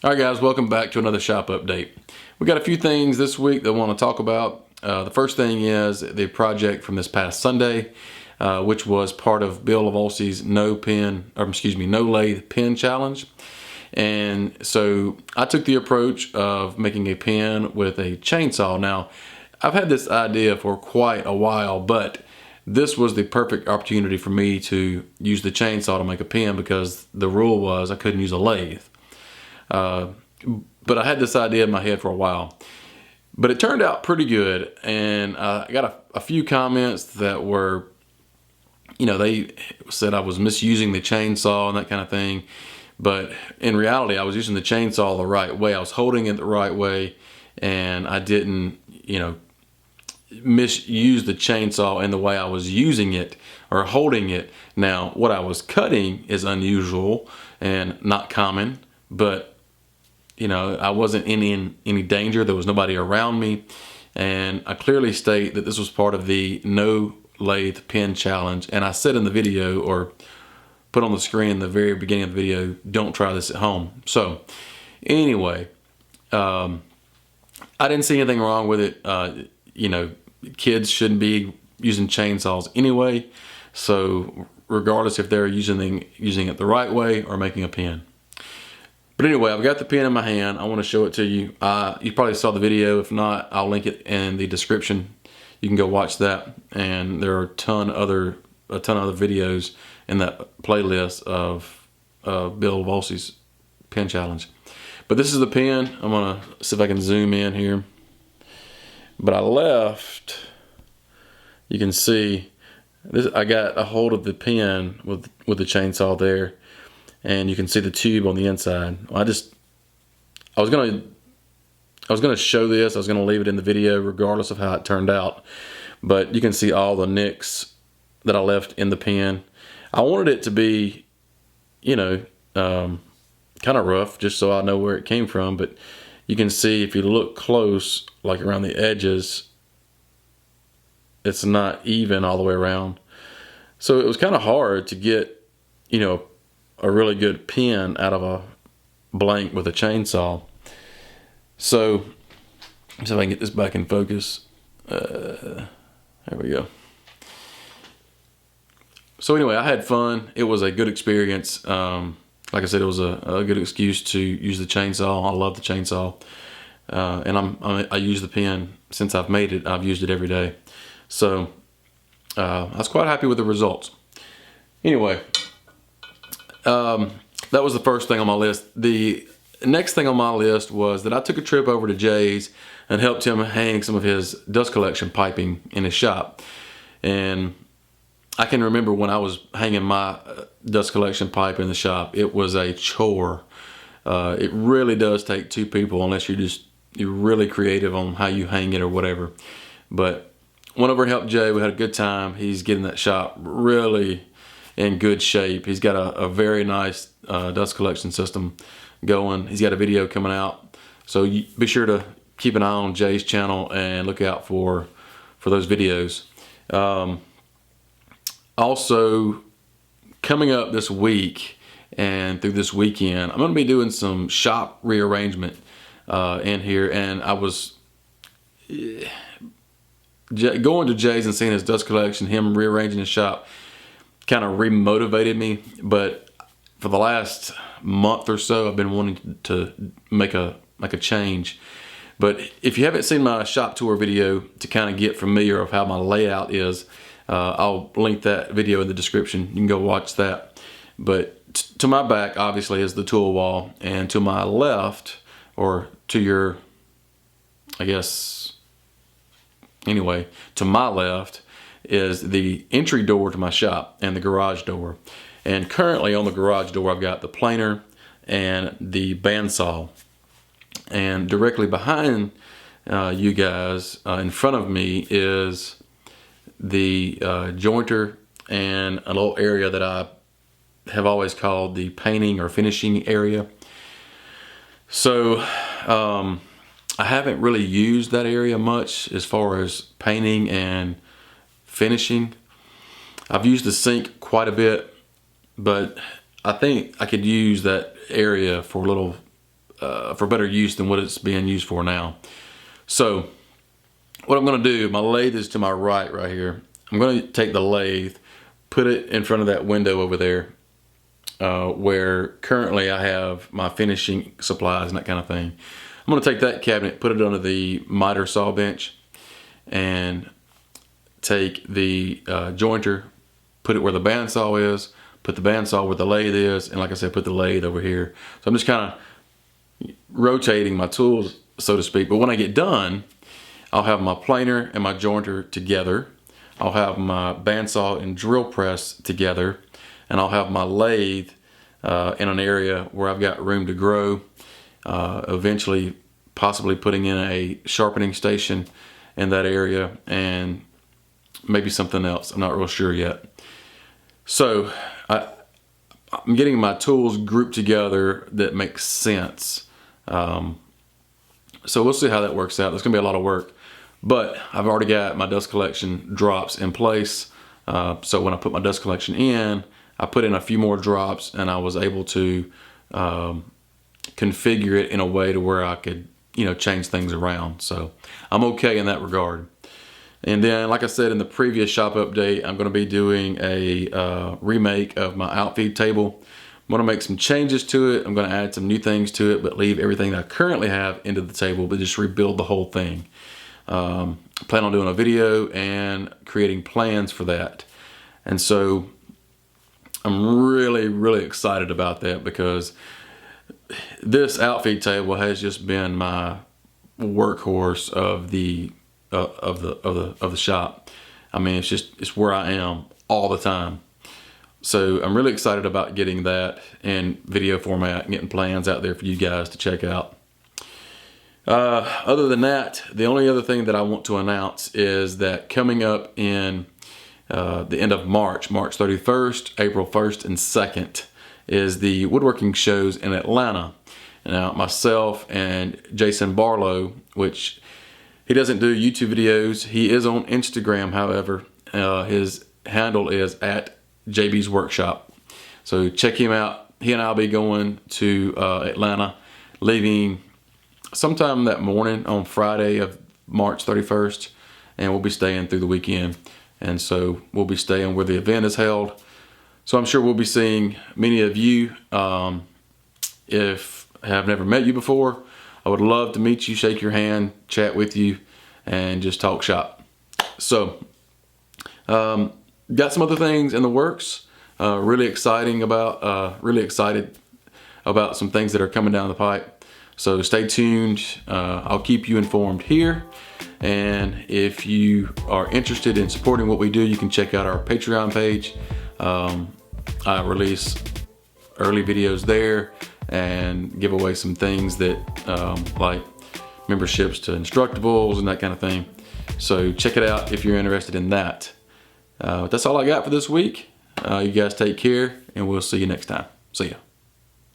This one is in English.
Alright guys, welcome back to another shop update. We got a few things this week that I want to talk about. The first thing is the project from this past Sunday, which was part of Bill Lavolsey's no lathe pen challenge. And so I took the approach of making a pen with a chainsaw. Now, I've had this idea for quite a while, but this was the perfect opportunity for me to use the chainsaw to make a pen because the rule was I couldn't use a lathe. But I had this idea in my head for a while. But it turned out pretty good, and I got a few comments that were, they said I was misusing the chainsaw and that kind of thing. But in reality, I was using the chainsaw the right way. I was holding it the right way, and I didn't, misuse the chainsaw in the way I was using it or holding it. Now, what I was cutting is unusual and not common, but I wasn't in any danger. There was nobody around me. And I clearly state that this was part of the no lathe pen challenge. And I said in the video, or put on the screen in the very beginning of the video, don't try this at home. So anyway, I didn't see anything wrong with it. Kids shouldn't be using chainsaws anyway. So regardless if they're using it the right way or making a pen. But anyway, I've got the pen in my hand. I want to show it to you. You probably saw the video. If not, I'll link it in the description. You can go watch that. And there are a ton of other videos in that playlist of Bill Lavolsey's pen challenge. But this is the pen. I'm gonna see if I can zoom in here. But I left. You can see this. I got a hold of the pen with the chainsaw there. And you can see the tube on the inside. I was gonna show this. I was gonna leave it in the video regardless of how it turned out. But you can see all the nicks that I left in the pen. I wanted it to be, kind of rough, just so I know where it came from. But you can see if you look close, like around the edges, it's not even all the way around. So it was kind of hard to get, a really good pen out of a blank with a chainsaw. So if I can get this back in focus. There we go. So anyway, I had fun. It was a good experience. Like I said, it was a good excuse to use the chainsaw. I love the chainsaw. And I use the pen since I've made it. I've used it every day. So I was quite happy with the results. Anyway, that was the first thing on my list. The next thing on my list was that I took a trip over to Jay's and helped him hang some of his dust collection piping in his shop. And I can remember when I was hanging my dust collection pipe in the shop, it was a chore. It really does take two people unless you're really creative on how you hang it or whatever. But went over and helped Jay. We had a good time. He's getting that shop really in good shape. He's got a very nice dust collection system going. He's got a video coming out. So be sure to keep an eye on Jay's channel and look out for those videos. Also, coming up this week and through this weekend, I'm going to be doing some shop rearrangement in here. And I was going to Jay's and seeing his dust collection, him rearranging his shop, kind of remotivated me. But for the last month or so, I've been wanting to make a change. But if you haven't seen my shop tour video to kind of get familiar of how my layout is, I'll link that video in the description. You can go watch that. But to my back, obviously, is the tool wall, and to my left, or to your, anyway, to my left is the entry door to my shop and the garage door. And currently on the garage door, I've got the planer and the bandsaw. And directly behind you guys, in front of me, is the jointer and a little area that I have always called the painting or finishing area. So I haven't really used that area much as far as painting and finishing. I've used the sink quite a bit, but I think I could use that area for a little for better use than what it's being used for now. So what I'm going to do, my lathe is to my right here. I'm going to take the lathe, put it in front of that window over there, where currently I have my finishing supplies and that kind of thing. I'm going to take that cabinet, put it under the miter saw bench, and take the jointer, put it where the bandsaw is, put the bandsaw where the lathe is, and like I said, put the lathe over here. So I'm just kind of rotating my tools, so to speak. But when I get done, I'll have my planer and my jointer together. I'll have my bandsaw and drill press together, and I'll have my lathe in an area where I've got room to grow. Eventually, possibly putting in a sharpening station in that area, and maybe something else. I'm not real sure yet. So I'm getting my tools grouped together that makes sense. So we'll see how that works out. There's gonna be a lot of work, but I've already got my dust collection drops in place. So when I put my dust collection in, I put in a few more drops, and I was able to configure it in a way to where I could, change things around. So I'm okay in that regard. And then, like I said in the previous shop update, I'm going to be doing a remake of my outfeed table. I'm going to make some changes to it. I'm going to add some new things to it, but leave everything that I currently have into the table, but just rebuild the whole thing. I plan on doing a video and creating plans for that. And so I'm really, really excited about that, because this outfeed table has just been my workhorse of the shop. I mean, it's where I am all the time. So I'm really excited about getting that in video format and getting plans out there for you guys to check out. Other than that, the only other thing that I want to announce is that coming up in the end of March 31st, April 1st, and 2nd, is the woodworking shows in Atlanta. Now, myself and Jason Barlow, which he doesn't do YouTube videos. He is on Instagram, however. His handle is at JB's Workshop. So check him out. He and I will be going to Atlanta, leaving sometime that morning on Friday of March 31st, and we'll be staying through the weekend. And so we'll be staying where the event is held. So I'm sure we'll be seeing many of you. If I have never met you before, I would love to meet you, shake your hand, chat with you, and just talk shop. So, got some other things in the works. Really excited about some things that are coming down the pipe. So stay tuned. I'll keep you informed here. And if you are interested in supporting what we do, you can check out our Patreon page. I release early videos there and give away some things that like memberships to Instructables and that kind of thing. So check it out if you're interested in that. That's all I got for this week. You guys take care, and we'll see you next time. See ya.